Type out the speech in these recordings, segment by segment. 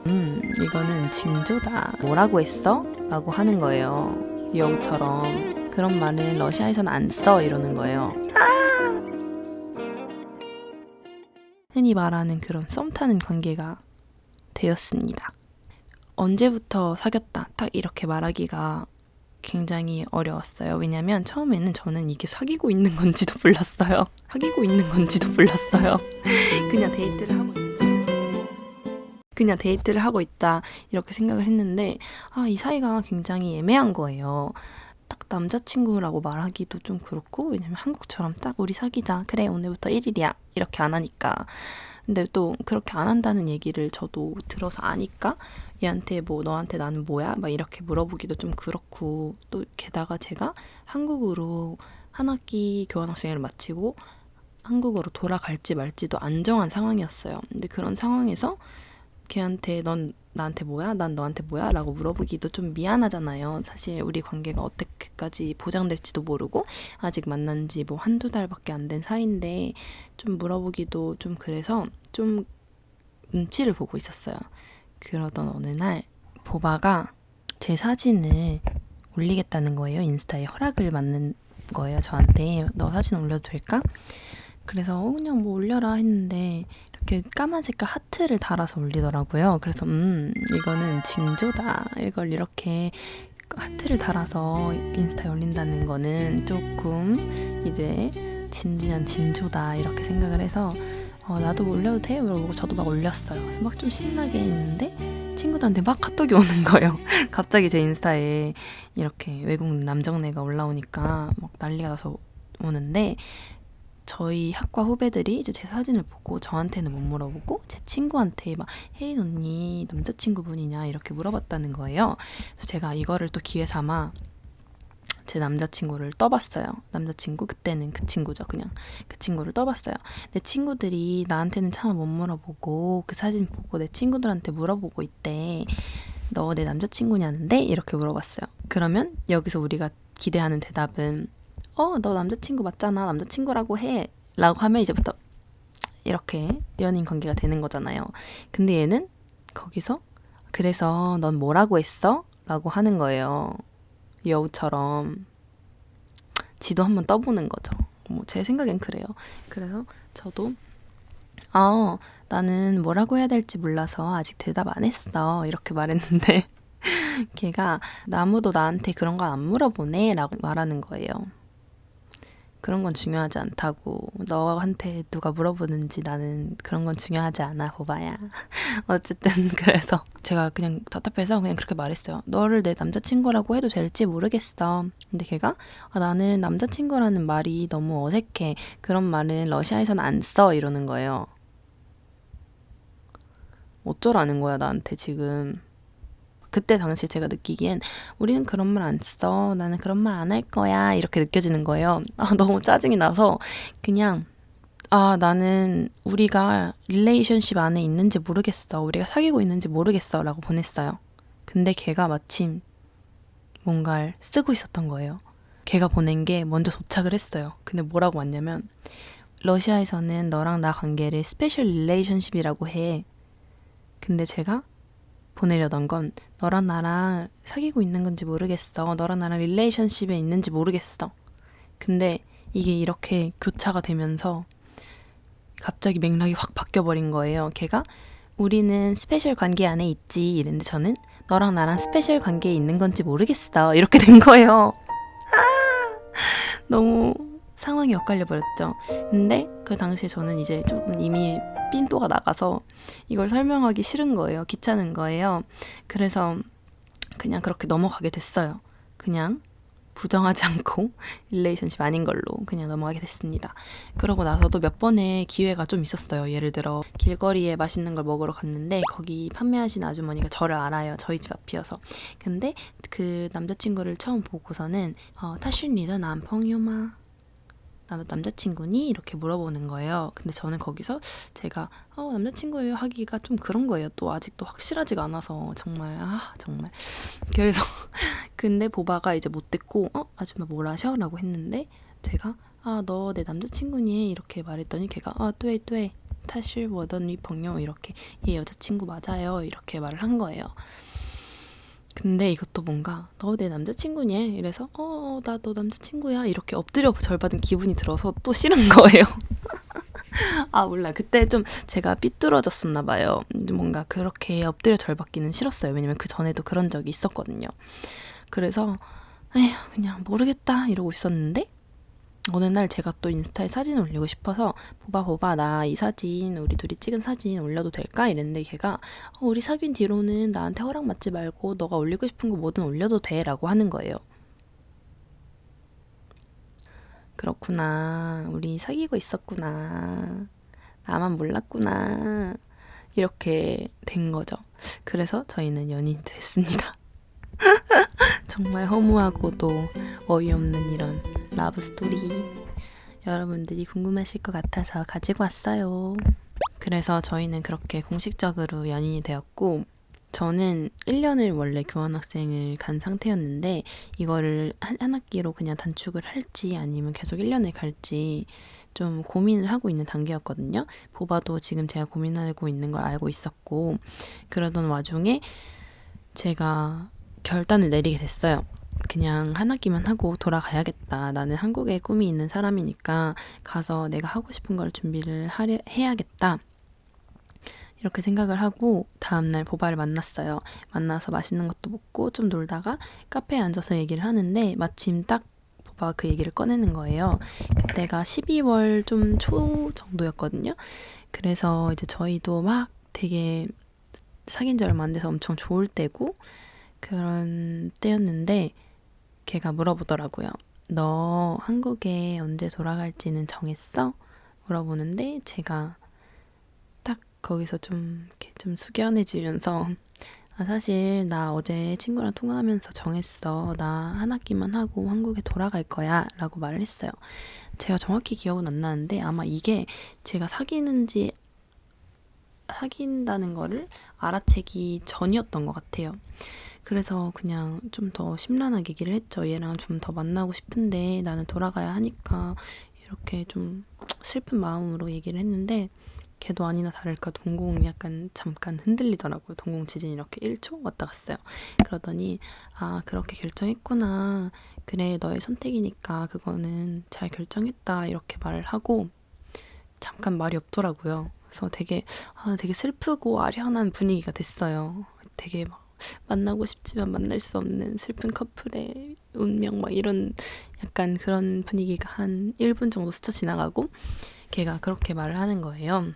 이거는 징조다. 뭐라고 했어? 라고 하는 거예요. 여우처럼. 그런 말은 러시아에서는 안 써. 이러는 거예요. 흔히 말하는 그런 썸 타는 관계가 되었습니다. 언제부터 사귀었다. 딱 이렇게 말하기가 굉장히 어려웠어요. 왜냐면 처음에는 저는 이게 사귀고 있는 건지도 몰랐어요. 그냥 데이트를 하고 있다 이렇게 생각을 했는데 이 사이가 굉장히 애매한 거예요. 딱 남자친구라고 말하기도 좀 그렇고, 왜냐면 한국처럼 딱 우리 사귀자, 그래 오늘부터 1일이야 이렇게 안 하니까. 근데 또 그렇게 안 한다는 얘기를 저도 들어서 아니까 얘한테 뭐 너한테 나는 뭐야? 막 이렇게 물어보기도 좀 그렇고, 또 게다가 제가 한국으로 한 학기 교환학생을 마치고 한국으로 돌아갈지 말지도 안 정한 상황이었어요. 근데 그런 상황에서 걔한테 넌 나한테 뭐야? 난 너한테 뭐야? 라고 물어보기도 좀 미안하잖아요. 사실 우리 관계가 어떻게까지 보장될지도 모르고 아직 만난 지 뭐 한두 달밖에 안 된 사이인데 좀 물어보기도 좀 그래서 좀 눈치를 보고 있었어요. 그러던 어느 날 보바가 제 사진을 올리겠다는 거예요. 인스타에 허락을 받는 거예요. 저한테 너 사진 올려도 될까? 그래서 그냥 뭐 올려라 했는데 이렇게 까만 색깔 하트를 달아서 올리더라고요. 그래서 이거는 징조다. 이걸 이렇게 하트를 달아서 인스타에 올린다는 거는 조금 이제 진지한 징조다 이렇게 생각을 해서 나도 올려도 돼? 이러고 저도 막 올렸어요. 그래서 막 좀 신나게 했는데 친구들한테 막 카톡이 오는 거예요. 갑자기 제 인스타에 이렇게 외국 남정네가 올라오니까 막 난리가 나서 오는데, 저희 학과 후배들이 이제 제 사진을 보고 저한테는 못 물어보고 제 친구한테 막 혜린 언니 남자친구분이냐 이렇게 물어봤다는 거예요. 그래서 제가 이거를 또 기회 삼아 제 남자친구를 떠봤어요. 남자친구, 그때는 그 친구죠. 그냥 그 친구를 떠봤어요. 내 친구들이 나한테는 차마 못 물어보고 그 사진 보고 내 친구들한테 물어보고 있대. 너 내 남자친구냐는데? 이렇게 물어봤어요. 그러면 여기서 우리가 기대하는 대답은 너 남자친구 맞잖아. 남자친구라고 해. 라고 하면 이제부터 이렇게 연인 관계가 되는 거잖아요. 근데 얘는 거기서 그래서 넌 뭐라고 했어? 라고 하는 거예요. 여우처럼. 지도 한번 떠보는 거죠. 뭐 제 생각엔 그래요. 그래서 저도 나는 뭐라고 해야 될지 몰라서 아직 대답 안 했어. 이렇게 말했는데 걔가 아무도 나한테 그런 거 안 물어보네 라고 말하는 거예요. 그런 건 중요하지 않다고. 너한테 누가 물어보는지 나는 그런 건 중요하지 않아, 보바야. 어쨌든 그래서 제가 그냥 답답해서 그냥 그렇게 말했어요. 너를 내 남자친구라고 해도 될지 모르겠어. 근데 걔가 나는 남자친구라는 말이 너무 어색해. 그런 말은 러시아에서는 안 써. 이러는 거예요. 어쩌라는 거야, 나한테 지금. 그때 당시에 제가 느끼기엔 우리는 그런 말 안 써. 나는 그런 말 안 할 거야. 이렇게 느껴지는 거예요. 너무 짜증이 나서 그냥 나는 우리가 릴레이션십 안에 있는지 모르겠어. 우리가 사귀고 있는지 모르겠어. 라고 보냈어요. 근데 걔가 마침 뭔가를 쓰고 있었던 거예요. 걔가 보낸 게 먼저 도착을 했어요. 근데 뭐라고 왔냐면 러시아에서는 너랑 나 관계를 스페셜 릴레이션십이라고 해. 근데 제가 보내려던 건 너랑 나랑 사귀고 있는 건지 모르겠어. 너랑 나랑 릴레이션십에 있는지 모르겠어. 근데 이게 이렇게 교차가 되면서 갑자기 맥락이 확 바뀌어버린 거예요. 걔가 우리는 스페셜 관계 안에 있지 이랬는데 저는 너랑 나랑 스페셜 관계에 있는 건지 모르겠어. 이렇게 된 거예요. 너무 상황이 엇갈려 버렸죠. 근데 그 당시에 저는 이제 조금 이미 삔또가 나가서 이걸 설명하기 싫은 거예요. 귀찮은 거예요. 그래서 그냥 그렇게 넘어가게 됐어요. 그냥 부정하지 않고 릴레이션십 아닌 걸로 그냥 넘어가게 됐습니다. 그러고 나서도 몇 번의 기회가 좀 있었어요. 예를 들어 길거리에 맛있는 걸 먹으러 갔는데 거기 판매하시는 아주머니가 저를 알아요. 저희 집 앞이어서. 근데 그 남자친구를 처음 보고서는 타슈니더 남펑유마 남자친구니? 이렇게 물어보는 거예요. 근데 저는 거기서 제가 남자친구예요 하기가 좀 그런 거예요. 또 아직도 확실하지가 않아서 정말 그래서 근데 보바가 이제 못 듣고 아줌마 뭘 하셔? 라고 했는데 제가 너 내 남자친구니? 이렇게 말했더니 걔가 뚜에 사실 워던위 펑요 이렇게 얘 여자친구 맞아요 이렇게 말을 한 거예요. 근데 이것도 뭔가 너 내 남자친구니? 이래서 나 너 남자친구야 이렇게 엎드려 절받은 기분이 들어서 또 싫은 거예요. 아 몰라 그때 좀 제가 삐뚤어졌었나 봐요. 뭔가 그렇게 엎드려 절받기는 싫었어요. 왜냐면 그 전에도 그런 적이 있었거든요. 그래서 에휴 그냥 모르겠다 이러고 있었는데 어느 날 제가 또 인스타에 사진 올리고 싶어서 보봐 나 이 사진 우리 둘이 찍은 사진 올려도 될까? 이랬는데 걔가 우리 사귄 뒤로는 나한테 허락 받지 말고 너가 올리고 싶은 거 뭐든 올려도 돼 라고 하는 거예요. 그렇구나. 우리 사귀고 있었구나. 나만 몰랐구나. 이렇게 된 거죠. 그래서 저희는 연인이 됐습니다. 정말 허무하고도 어이없는 이런 라브 스토리. 여러분들이 궁금하실 것 같아서 가지고 왔어요. 그래서 저희는 그렇게 공식적으로 연인이 되었고 저는 1년을 원래 교환학생을 간 상태였는데 이거를 한 학기로 그냥 단축을 할지 아니면 계속 1년을 갈지 좀 고민을 하고 있는 단계였거든요. 보바도 지금 제가 고민하고 있는 걸 알고 있었고 그러던 와중에 제가 결단을 내리게 됐어요. 그냥 한 학기만 하고 돌아가야겠다. 나는 한국에 꿈이 있는 사람이니까 가서 내가 하고 싶은 걸 준비를 해야겠다. 이렇게 생각을 하고 다음날 보바를 만났어요. 만나서 맛있는 것도 먹고 좀 놀다가 카페에 앉아서 얘기를 하는데 마침 딱 보바가 그 얘기를 꺼내는 거예요. 그때가 12월 좀 초 정도였거든요. 그래서 이제 저희도 막 되게 사귄 지 얼마 안 돼서 엄청 좋을 때고 그런 때였는데 걔가 물어보더라고요. 너 한국에 언제 돌아갈지는 정했어? 물어보는데 제가 딱 거기서 좀 이렇게 좀 숙연해지면서 사실 나 어제 친구랑 통화하면서 정했어. 나 한 학기만 하고 한국에 돌아갈 거야 라고 말을 했어요. 제가 정확히 기억은 안 나는데 아마 이게 제가 사귄다는 거를 알아채기 전이었던 것 같아요. 그래서 그냥 좀 더 심란하게 얘기를 했죠. 얘랑 좀 더 만나고 싶은데 나는 돌아가야 하니까 이렇게 좀 슬픈 마음으로 얘기를 했는데 걔도 아니나 다를까 동공이 약간 잠깐 흔들리더라고요. 동공 지진이 이렇게 1초 왔다 갔어요. 그러더니 그렇게 결정했구나. 그래 너의 선택이니까 그거는 잘 결정했다 이렇게 말을 하고 잠깐 말이 없더라고요. 그래서 되게 슬프고 아련한 분위기가 됐어요. 되게 막 만나고 싶지만 만날 수 없는 슬픈 커플의 운명 막 이런 약간 그런 분위기가 한 1분 정도 스쳐 지나가고 걔가 그렇게 말을 하는 거예요.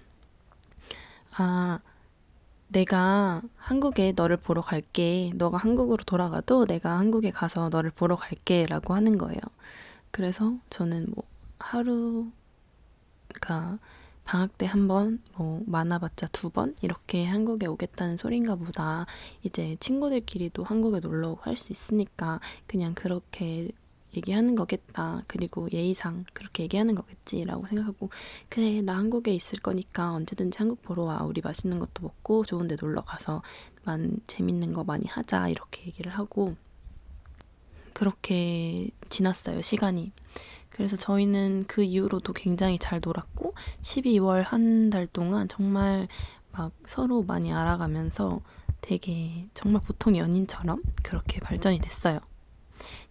내가 한국에 너를 보러 갈게. 너가 한국으로 돌아가도 내가 한국에 가서 너를 보러 갈게 라고 하는 거예요. 그래서 저는 뭐 그러니까 방학 때 한 번, 뭐 많아봤자 2번 이렇게 한국에 오겠다는 소린가 보다. 이제 친구들끼리도 한국에 놀러 오고 할 수 있으니까 그냥 그렇게 얘기하는 거겠다. 그리고 예의상 그렇게 얘기하는 거겠지라고 생각하고 그래 나 한국에 있을 거니까 언제든지 한국 보러 와. 우리 맛있는 것도 먹고 좋은 데 놀러 가서 재밌는 거 많이 하자 이렇게 얘기를 하고 그렇게 지났어요. 시간이. 그래서 저희는 그 이후로도 굉장히 잘 놀았고 12월 한 달 동안 정말 막 서로 많이 알아가면서 되게 정말 보통 연인처럼 그렇게 발전이 됐어요.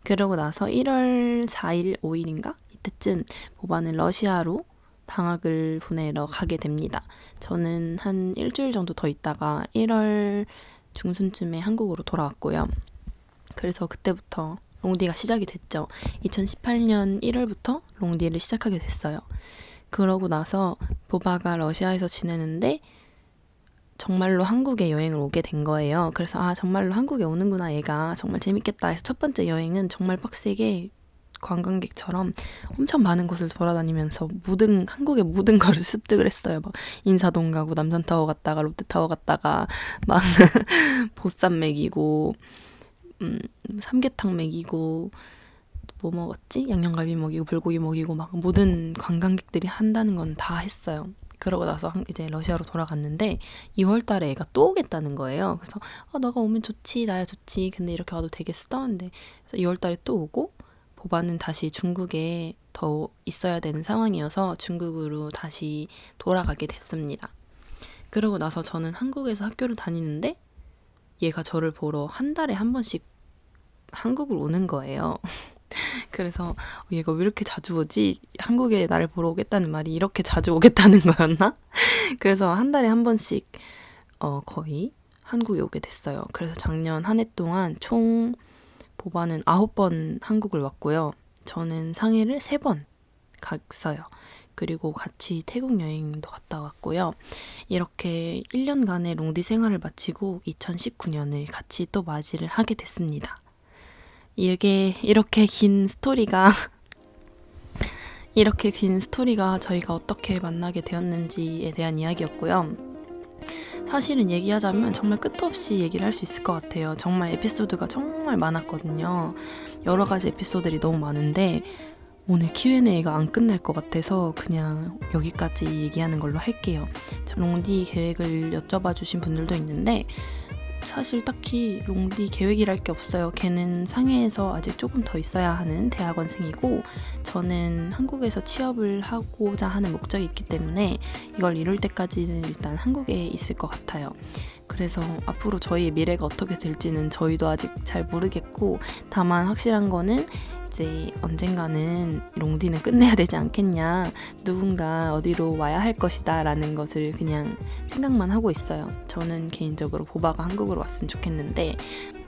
그러고 나서 1월 4일, 5일인가? 이때쯤 보바는 러시아로 방학을 보내러 가게 됩니다. 저는 한 일주일 정도 더 있다가 1월 중순쯤에 한국으로 돌아왔고요. 그래서 그때부터 롱디가 시작이 됐죠. 2018년 1월부터 롱디를 시작하게 됐어요. 그러고 나서 보바가 러시아에서 지내는데 정말로 한국에 여행을 오게 된 거예요. 그래서 정말로 한국에 오는구나 얘가 정말 재밌겠다 해서 첫 번째 여행은 정말 빡세게 관광객처럼 엄청 많은 곳을 돌아다니면서 한국의 모든 거를 습득을 했어요. 막 인사동 가고 남산타워 갔다가 롯데타워 갔다가 막 보쌈 먹이고 삼계탕 먹이고 뭐 먹었지? 양념갈비 먹이고 불고기 먹이고 막 모든 관광객들이 한다는 건 다 했어요. 그러고 나서 이제 러시아로 돌아갔는데 2월 달에 애가 또 오겠다는 거예요. 그래서 너가 오면 좋지 나야 좋지 근데 이렇게 와도 되겠어? 근데 그래서 2월 달에 또 오고 보바는 다시 중국에 더 있어야 되는 상황이어서 중국으로 다시 돌아가게 됐습니다. 그러고 나서 저는 한국에서 학교를 다니는데 얘가 저를 보러 한 달에 한 번씩 한국을 오는 거예요. 그래서 얘가 왜 이렇게 자주 오지? 한국에 나를 보러 오겠다는 말이 이렇게 자주 오겠다는 거였나? 그래서 한 달에 한 번씩 거의 한국에 오게 됐어요. 그래서 작년 한 해 동안 총 보바는 9번 한국을 왔고요. 저는 상해를 3번 갔어요. 그리고 같이 태국 여행도 갔다 왔고요. 이렇게 1년간의 롱디 생활을 마치고 2019년을 같이 또 맞이를 하게 됐습니다. 이렇게 긴 스토리가 저희가 어떻게 만나게 되었는지에 대한 이야기였고요. 사실은 얘기하자면 정말 끝도 없이 얘기를 할 수 있을 것 같아요. 정말 에피소드가 정말 많았거든요. 여러 가지 에피소드들이 너무 많은데 오늘 Q&A가 안 끝날 것 같아서 그냥 여기까지 얘기하는 걸로 할게요. 롱디 계획을 여쭤봐 주신 분들도 있는데 사실 딱히 롱디 계획이랄 게 없어요. 걔는 상해에서 아직 조금 더 있어야 하는 대학원생이고 저는 한국에서 취업을 하고자 하는 목적이 있기 때문에 이걸 이룰 때까지는 일단 한국에 있을 것 같아요. 그래서 앞으로 저희의 미래가 어떻게 될지는 저희도 아직 잘 모르겠고 다만 확실한 거는 이제 언젠가는 롱디는 끝내야 되지 않겠냐, 누군가 어디로 와야 할 것이다 라는 것을 그냥 생각만 하고 있어요. 저는 개인적으로 보바가 한국으로 왔으면 좋겠는데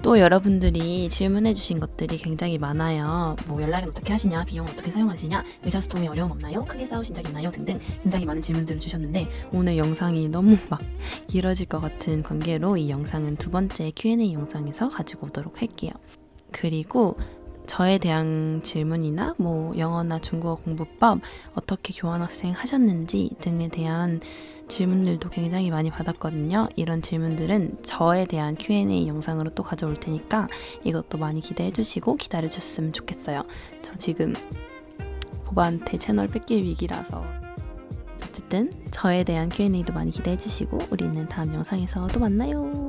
또 여러분들이 질문해 주신 것들이 굉장히 많아요. 뭐 연락은 어떻게 하시냐, 비용은 어떻게 사용하시냐, 의사소통에 어려움 없나요, 크게 싸우신 적 있나요 등등 굉장히 많은 질문들을 주셨는데 오늘 영상이 너무 막 길어질 것 같은 관계로 이 영상은 2번째 Q&A 영상에서 가지고 오도록 할게요. 그리고 저에 대한 질문이나 뭐 영어나 중국어 공부법 어떻게 교환학생 하셨는지 등에 대한 질문들도 굉장히 많이 받았거든요. 이런 질문들은 저에 대한 Q&A 영상으로 또 가져올 테니까 이것도 많이 기대해 주시고 기다려 주셨으면 좋겠어요. 저 지금 보바한테 채널 뺏길 위기라서 어쨌든 저에 대한 Q&A도 많이 기대해 주시고 우리는 다음 영상에서 또 만나요.